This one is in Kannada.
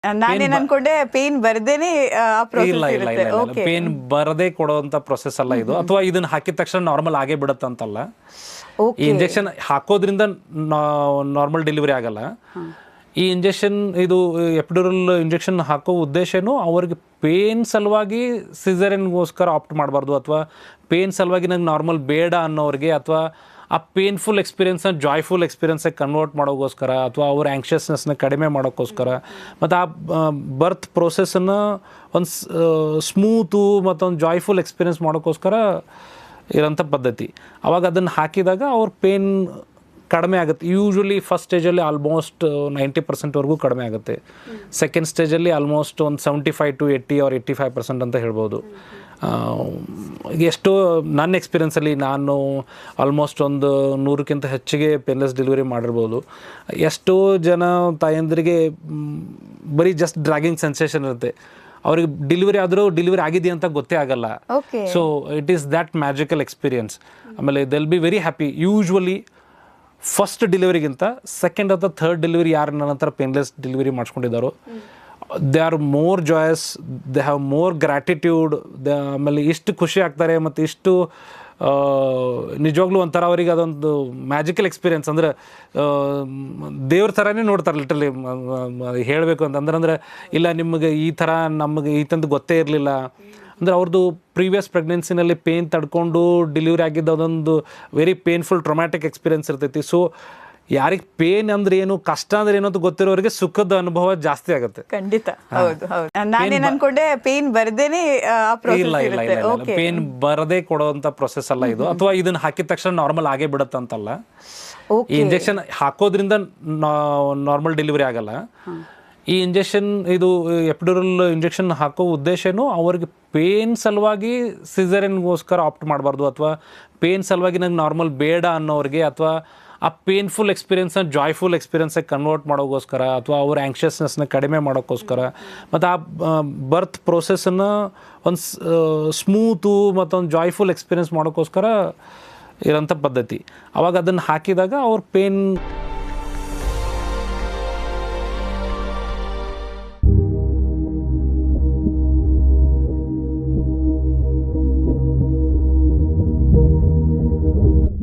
ನಾನೇನ್ ಅನ್ಕೊಂಡೆ ಪೇನ್ ಬರ್ದೇನೆ ಆ ಇಲ್ಲ ಪ್ರೋಸೆಸ್ ಇಲ್ಲ ಇರುತ್ತೆ. ಇಲ್ಲ ಓಕೆ. ಪೇನ್ ಬರದೇ ಕೊಡುವಂತ ಪ್ರೊಸೆಸ್ ಅಲ್ಲ ಇದು, ಅಥವಾ ಇದನ್ನ ಹಾಕಿದ ತಕ್ಷಣ ನಾರ್ಮಲ್ ಆಗೇ ಬಿಡುತ್ತಂತಲ್ಲ. ಈ ಓಕೆ. ಇಂಜೆಕ್ಷನ್ ಹಾಕೋದ್ರಿಂದ ನಾರ್ಮಲ್ ಡೆಲಿವರಿ ಆಗಲ್ಲ. ಈ ಇಂಜೆಕ್ಷನ್ ಇದು ಎಪಿಡ್ಯೂರಲ್ ಇಂಜೆಕ್ಷನ್ ಹಾಕೋ ಉದ್ದೇಶನೂ ಅವ್ರಿಗೆ ಪೇನ್ ಸಲುವಾಗಿ ಸಿಸೇರಿಯನ್ಗೋಸ್ಕರ ಆಪ್ಟ್ ಮಾಡಬಾರ್ದು, ಅಥವಾ ಪೇನ್ ಸಲುವಾಗಿ ನಂಗೆ ನಾರ್ಮಲ್ ಬೇಡ ಅನ್ನೋರಿಗೆ, ಅಥವಾ ಆ ಪೇನ್ಫುಲ್ ಎಕ್ಸ್ಪೀರಿಯನ್ಸ್ನ ಜಾಯ್ಫುಲ್ ಎಕ್ಸ್ಪೀರಿಯನ್ಸಾಗಿ ಕನ್ವರ್ಟ್ ಮಾಡೋಕ್ಕೋಸ್ಕರ, ಅಥವಾ ಅವ್ರ ಆ್ಯಂಕ್ಷಸ್ನೆಸ್ನ ಕಡಿಮೆ ಮಾಡೋಕ್ಕೋಸ್ಕರ, ಮತ್ತು ಆ ಬರ್ತ್ ಪ್ರೋಸೆಸ್ಸನ್ನು ಒಂದು ಸ್ಮೂತು ಮತ್ತೊಂದು ಜಾಯ್ಫುಲ್ ಎಕ್ಸ್ಪೀರಿಯನ್ಸ್ ಮಾಡೋಕ್ಕೋಸ್ಕರ ಇರೋಂಥ ಪದ್ಧತಿ. ಅವಾಗ ಅದನ್ನು ಹಾಕಿದಾಗ ಅವ್ರ ಪೇನ್ ಕಡಿಮೆ ಆಗುತ್ತೆ. ಯೂಶ್ವಲಿ ಫಸ್ಟ್ ಸ್ಟೇಜಲ್ಲಿ ಆಲ್ಮೋಸ್ಟ್ 90% ಕಡಿಮೆ ಆಗುತ್ತೆ. ಸೆಕೆಂಡ್ ಸ್ಟೇಜಲ್ಲಿ ಆಲ್ಮೋಸ್ಟ್ ಒಂದು 75 to 80 or 85% ಅಂತ ಹೇಳ್ಬೋದು. ಎಷ್ಟೋ ನನ್ನ ಎಕ್ಸ್ಪೀರಿಯನ್ಸಲ್ಲಿ ನಾನು ಆಲ್ಮೋಸ್ಟ್ ಒಂದು 100ಕ್ಕಿಂತ ಹೆಚ್ಚಿಗೆ ಪೇನ್ಲೆಸ್ ಡೆಲಿವರಿ ಮಾಡಿರ್ಬೋದು. ಎಷ್ಟೋ ಜನ ತಾಯಂದಿರಿಗೆ ಬರೀ ಜಸ್ಟ್ ಡ್ರ್ಯಾಗಿಂಗ್ ಸೆನ್ಸೇಷನ್ ಇರುತ್ತೆ, ಅವ್ರಿಗೆ ಡೆಲಿವರಿ ಆದರೂ ಡೆಲಿವರಿ ಆಗಿದೆ ಅಂತ ಗೊತ್ತೇ ಆಗಲ್ಲ. Okay. So it is that magical experience. ಆಮೇಲೆ they'll be very happy. Usually first ಡೆಲಿವರಿಗಿಂತ ಸೆಕೆಂಡ್ ಅಥವಾ ಥರ್ಡ್ ಡೆಲಿವರಿ ಯಾರು ನನ್ನ ಹತ್ರ ಪೇನ್ಲೆಸ್ ಡೆಲಿವರಿ ಮಾಡಿಸ್ಕೊಂಡಿದ್ದಾರೋ they are more joyous, they have more gratitude. ಆಮೇಲೆ ಇಷ್ಟು ಖುಷಿ ಆಗ್ತಾರೆ, ಮತ್ತು ಇಷ್ಟು ನಿಜವಾಗ್ಲೂ ಒಂಥರ ಅವರಿಗೆ ಅದೊಂದು ಮ್ಯಾಜಿಕಲ್ ಎಕ್ಸ್ಪೀರಿಯನ್ಸ್. ಅಂದರೆ ದೇವ್ರ ಥರನೇ ನೋಡ್ತಾರೆ ಲಿಟ್ರಲಿ. ಹೇಳಬೇಕು ಅಂತಂದ್ರೆ ಇಲ್ಲ ನಿಮಗೆ ಈ ಥರ ನಮಗೆ ಈತಂದು ಗೊತ್ತೇ ಇರಲಿಲ್ಲ ಅಂದರೆ, ಅವ್ರದ್ದು ಪ್ರೀವಿಯಸ್ ಪ್ರೆಗ್ನೆನ್ಸಿನಲ್ಲಿ ಪೇನ್ ತಡ್ಕೊಂಡು ಡೆಲಿವರಿ ಆಗಿದ್ದು ಅದೊಂದು ವೆರಿ ಪೇನ್ಫುಲ್ ಟ್ರೊಮ್ಯಾಟಿಕ್ ಎಕ್ಸ್ಪೀರಿಯನ್ಸ್ ಇರ್ತೈತಿ. ಸೊ ಯಾರಿಗೆ ಪೇನ್ ಅಂದ್ರೆ ಏನು, ಕಷ್ಟ ಅಂದ್ರೆ ಏನು ಅಂತ ಗೊತ್ತಿರೋರಿಗೆ ಸುಖದ ಅನುಭವ ಜಾಸ್ತಿ ಆಗುತ್ತೆ. ಖಂಡಿತ. ಹೌದು ಹೌದು. ನಾನೇನ್ ಅನ್ಕೊಂಡೆ ಪೇನ್ ಬರ್ದೇನೆ ಆ ಪ್ರೋಸೆಸ್ ಇಲ್ಲ ಇಲ್ಲ ಇರುತ್ತೆ. ಇಲ್ಲ ಓಕೆ. ಪೇನ್ ಬರದೇ ಕೊಡುವಂತ ಪ್ರೊಸೆಸ್ ಅಲ್ಲ ಇದು, ಅಥವಾ ಇದನ್ನ ಹಾಕಿದ ತಕ್ಷಣ ನಾರ್ಮಲ್ ಆಗೇ ಬಿಡುತ್ತಂತಲ್ಲ. ಈ ಇಂಜೆಕ್ಷನ್ ಹಾಕೋದ್ರಿಂದ ನಾರ್ಮಲ್ ಡೆಲಿವರಿ ಆಗಲ್ಲ. ಈ ಇಂಜೆಕ್ಷನ್ ಇದು ಎಪಿಡ್ಯೂರಲ್ ಇಂಜೆಕ್ಷನ್ ಹಾಕೋ ಉದ್ದೇಶನೂ ಅವ್ರಿಗೆ ಪೇನ್ ಸಲುವಾಗಿ ಸಿಸೇರಿಯನ್ಗೋಸ್ಕರ ಆಪ್ಟ್ ಮಾಡಬಾರ್ದು, ಅಥವಾ ಪೇನ್ ಸಲುವಾಗಿ ನಂಗೆ ನಾರ್ಮಲ್ ಬೇಡ ಅನ್ನೋರಿಗೆ, ಅಥವಾ ಆ ಪೇನ್ಫುಲ್ ಎಕ್ಸ್ಪೀರಿಯನ್ಸ್ನ ಜಾಯ್ಫುಲ್ ಎಕ್ಸ್ಪೀರಿಯನ್ಸಾಗಿ ಕನ್ವರ್ಟ್ ಮಾಡೋಕ್ಕೋಸ್ಕರ, ಅಥವಾ ಅವ್ರ ಆ್ಯಂಕ್ಷಸ್ನೆಸ್ನ ಕಡಿಮೆ ಮಾಡೋಕ್ಕೋಸ್ಕರ, ಮತ್ತು ಆ ಬರ್ತ್ ಪ್ರೋಸೆಸ್ಸನ್ನು ಒಂದು ಸ್ಮೂತು ಮತ್ತೊಂದು ಜಾಯ್ಫುಲ್ ಎಕ್ಸ್ಪೀರಿಯನ್ಸ್ ಮಾಡೋಕ್ಕೋಸ್ಕರ ಇರೋಂಥ ಪದ್ಧತಿ. ಅವಾಗ ಅದನ್ನು ಹಾಕಿದಾಗ ಅವ್ರ ಪೇನ್